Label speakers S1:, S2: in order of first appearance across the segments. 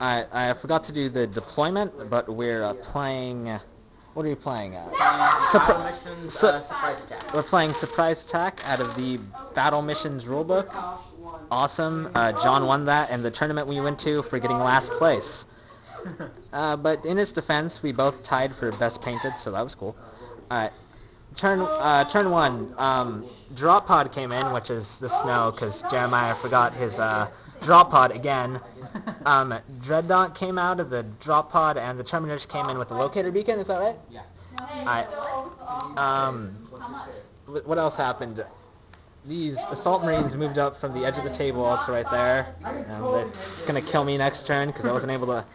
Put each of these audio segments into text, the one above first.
S1: I forgot to do the deployment, but we're playing. What are we playing?
S2: Surprise attack.
S1: We're playing surprise attack out of the battle missions rulebook. Awesome. John won that in the tournament we went to for getting last place. But in his defense, we both tied for best painted, so that was cool. Alright. Turn 1. Drop pod came in, which is the snow, because Jeremiah forgot his drop pod again. Dreadnought came out of the drop pod, and the Terminators came in with the locator beacon, is that right?
S2: Yeah.
S1: Alright. What else happened? These Assault Marines moved up from the edge of the table, also right there, and they're going to kill me next turn, because I wasn't able to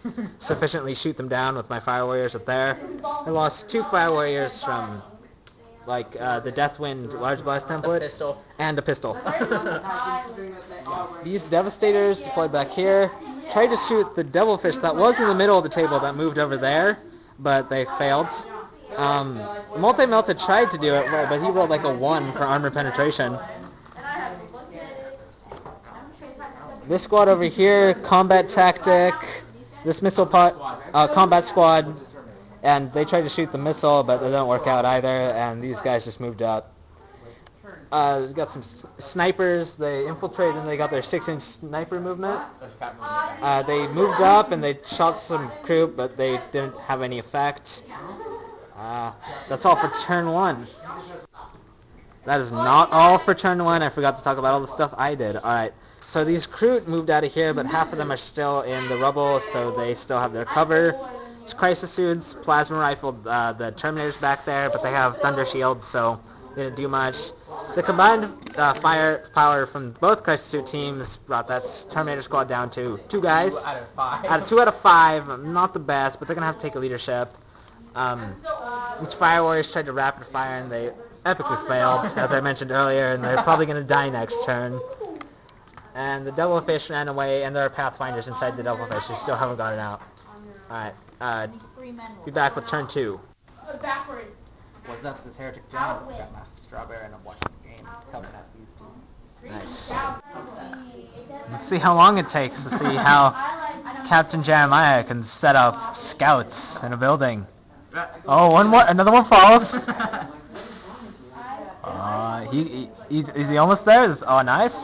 S1: sufficiently shoot them down with my Fire Warriors up there. I lost 2 Fire Warriors from, like, the Deathwind Large Blast template, and a pistol. These Devastators deployed back here, tried to shoot the Devilfish that was in the middle of the table that moved over there, but they failed. Multi-Melted tried to do it, but he rolled like a 1 for armor penetration. This squad over here, combat tactic. This missile combat squad, and they tried to shoot the missile, but it didn't work out either, and these guys just moved up. We got some snipers. They infiltrated and they got their 6-inch sniper movement. They moved up and they shot some crew, but they didn't have any effect. That's all for turn 1. That is not all for turn 1. I forgot to talk about all the stuff I did. Alright, so these crew moved out of here, but half of them are still in the rubble, so they still have their cover. It's crisis suits, plasma rifled the Terminators back there, but they have thunder shields, so they didn't do much. The combined firepower from both crisis suit teams brought that Terminator squad down to 2 guys.
S2: 2 out of 5.
S1: Out of 2 out of 5, not the best, but they're going to have to take a leadership. Each Fire Warriors tried to rapid fire and they epically failed, as I mentioned earlier, and they're probably going to die next turn. And the Devilfish ran away, and there are Pathfinders inside the Devilfish who still haven't gotten out. Alright, be back with turn 2.
S2: What's up, this Heretic John? Got my strawberry and I'm watching the game. Helping out these 2.
S1: Nice. Let's see how long it takes to see how Captain Jeremiah can set up scouts in a building. Oh, another one falls. Is he almost there? Oh, nice.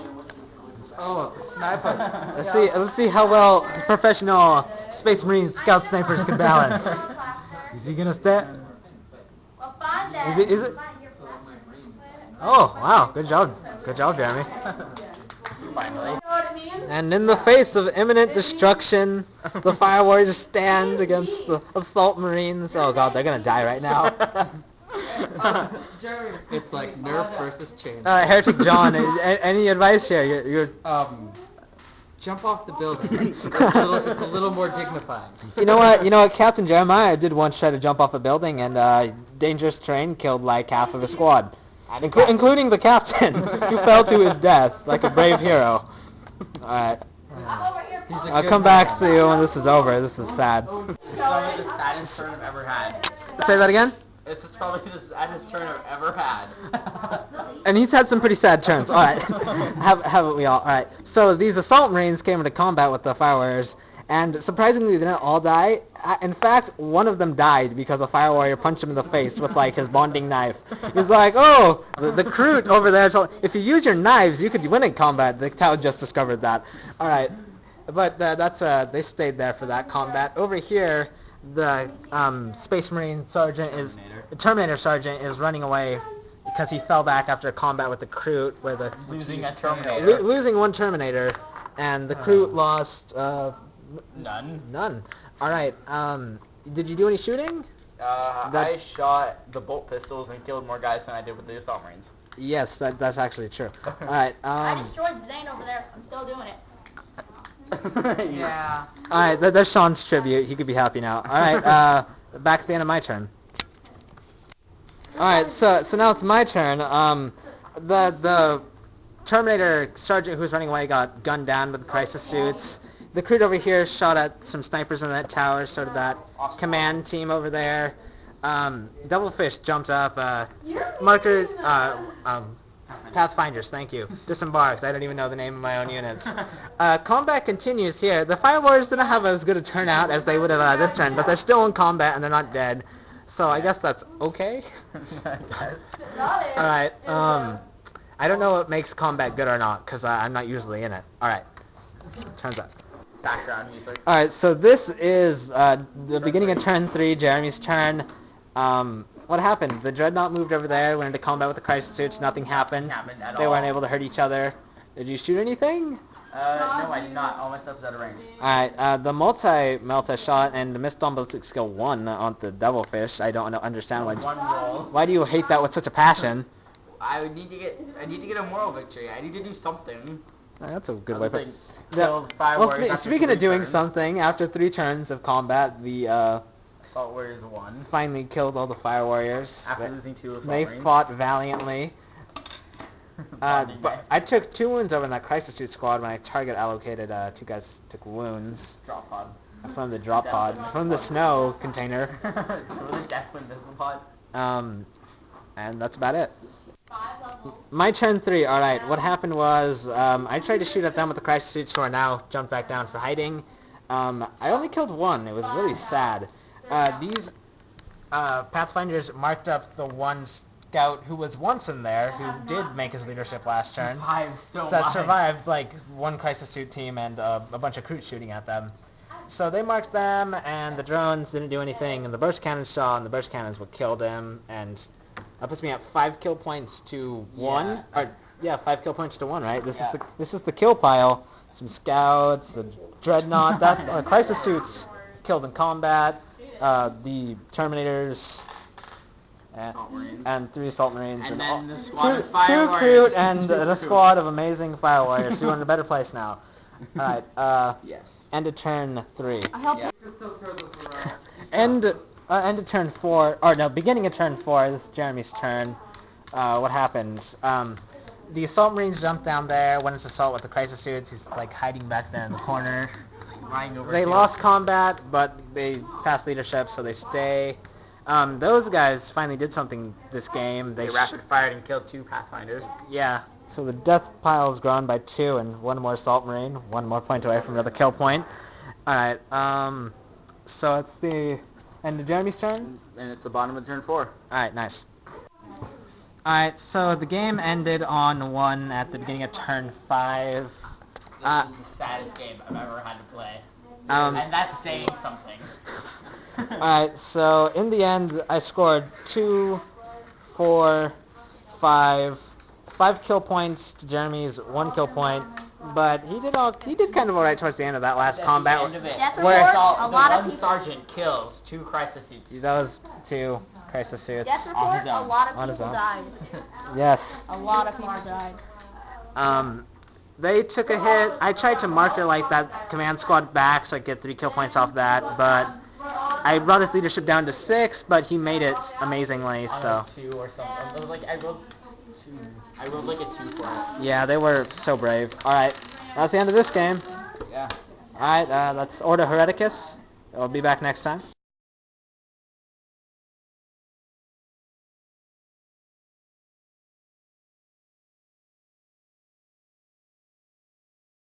S2: Oh, sniper.
S1: Let's see how well professional Space Marine scout snipers can balance. Is he gonna stay? Is it? Oh, wow, good job, Jeremy.
S2: Finally.
S1: And in the face of imminent destruction, the Fire Warriors stand against the Assault Marines. Oh god, they're gonna die right now.
S2: It's like Nerf versus Chain.
S1: Heretic John, any advice here? You're
S2: jump off the building. It's a little more dignified.
S1: You know what, Captain Jeremiah did once try to jump off a building, and dangerous terrain killed like half of his squad. Including the captain, who fell to his death like a brave hero. Alright. I'll come back to you when this is over. This is sad.
S2: It's probably the saddest turn I've ever had.
S1: Say that again?
S2: This is probably the saddest turn I've ever had.
S1: And he's had some pretty sad turns. Alright. Haven't we all? Alright. So these Assault Marines came into combat with the Fire Warriors, and surprisingly they didn't all die. In fact, one of them died because a Fire Warrior punched him in the face with like his bonding knife. He's like, oh, the crew over there told, if you use your knives, you could win in combat. The town just discovered that. Alright. But they stayed there for that combat. Over here, the Space Marine Sergeant the Terminator Sergeant is running away because he fell back after a combat with the crew where the
S2: losing a Terminator.
S1: Losing 1 Terminator, and the crew lost
S2: None.
S1: Alright, did you do any shooting?
S2: I shot the bolt pistols and killed more guys than I did with the Assault Marines.
S1: Yes, that's actually true. Alright,
S3: I destroyed Zane over there. I'm still doing it.
S2: Yeah.
S1: Alright, there's Sean's tribute. He could be happy now. Alright, back at the end of my turn. Alright, so now it's my turn. The Terminator Sergeant who was running away got gunned down with the crisis suits. The crew over here shot at some snipers in that tower, so did that command team over there. Devilfish jumped up. Marker, Pathfinders, thank you. Disembarked, I don't even know the name of my own units. Combat continues here. The Fire Warriors didn't have as good a turnout as they would have this turn, but they're still in combat and they're not dead. So I guess that's okay. Alright, I don't know what makes combat good or not, because I'm not usually in it. Alright, turns out.
S2: Background music.
S1: Alright, so this is the beginning of turn 3, Jeremy's turn. What happened? The Dreadnought moved over there, went into combat with the Crisis Suits, nothing happened. They weren't able to hurt each other. Did you shoot anything?
S2: No, I did not. All my stuff is out of range.
S1: Alright, the multi-melt I shot and the missed on ballistic skill 1 on the Devilfish. I don't understand why.
S2: One roll.
S1: Why do you hate that with such a passion?
S2: I need to get a moral victory. I need to do something.
S1: That's a good way to
S2: Killed 5 warriors after
S1: speaking of
S2: 3
S1: doing
S2: turns.
S1: something, after 3 turns of combat, the
S2: Assault Warriors won.
S1: finally killed all the Fire Warriors.
S2: After losing 2 assault
S1: They
S2: marines.
S1: fought valiantly.
S2: Bonding
S1: But I took 2 wounds over in that Crisis Suit squad when I target allocated 2 guys took wounds
S2: Drop pod.
S1: from the drop pod, from the snow container.
S2: From the deathwind missile pod.
S1: And that's about it. My turn 3, alright, what happened was, I tried to shoot at them with the Crisis Suits who are now jumped back down for hiding. I only killed 1, it was really sad. These Pathfinders marked up the one scout who was once in there, who did make his leadership last turn. That survived, like, 1 Crisis Suit team and a bunch of crew shooting at them. So they marked them, and the drones didn't do anything, and the burst cannons shot, and the burst cannons what killed him, and that puts me at 5 kill points to 1.
S2: Yeah.
S1: 5 kill points to 1, right? This is the kill pile. Some scouts, a dreadnought, that Crisis Suits killed in combat, the Terminators, and 3 assault marines,
S2: And
S1: all,
S2: then the squad of
S1: 2
S2: Fire
S1: crew
S2: Warriors.
S1: and a squad of amazing Fire Warriors who are in a better place now. All right.
S2: Yes.
S1: End of turn 3.
S3: I help
S2: Yeah.
S1: End of turn 4, or no, beginning of turn 4, this is Jeremy's turn. What happened? The assault marines jumped down there, went into assault with the Crisis Suits, he's like hiding back there in the corner. They lost combat, but they passed leadership, so they stay. Those guys finally did something this game.
S2: They rapid fired and killed 2 Pathfinders.
S1: Yeah, so the death pile's grown by 2 and 1 more assault marine, 1 more point away from another kill point. Alright, so it's the end of Jeremy's turn?
S2: And it's the bottom of turn 4.
S1: Alright, nice. Alright, so the game ended on 1 at the beginning of turn 5.
S2: This is the saddest game I've ever had to play. And that's saying something.
S1: Alright, so in the end, I scored 2, 4, 5 kill points to Jeremy's 1 kill point, but he did kind of alright towards the end of that last combat.
S2: At the end of it,
S3: Death
S1: where
S3: report,
S2: the
S3: a lot of
S2: one
S3: people.
S2: sergeant kills 2 Crisis Suits.
S1: Those 2 Crisis Suits.
S3: Death
S2: on
S3: report,
S2: his
S3: a
S2: own.
S3: lot
S1: On
S3: of
S1: his
S3: people
S1: own.
S3: died.
S1: Yes.
S3: A lot of people died.
S1: They took a hit. I tried to marker like that command squad back so I could get 3 kill points off that, but I brought his leadership down to 6, but he made it amazingly, so.
S2: On a 2 or something. It was like I rolled 2. I rolled like a 2 for it.
S1: Yeah, they were so brave. Alright, that's the end of this game.
S2: Yeah.
S1: Alright, that's Ordo Hereticus. I'll be back next time.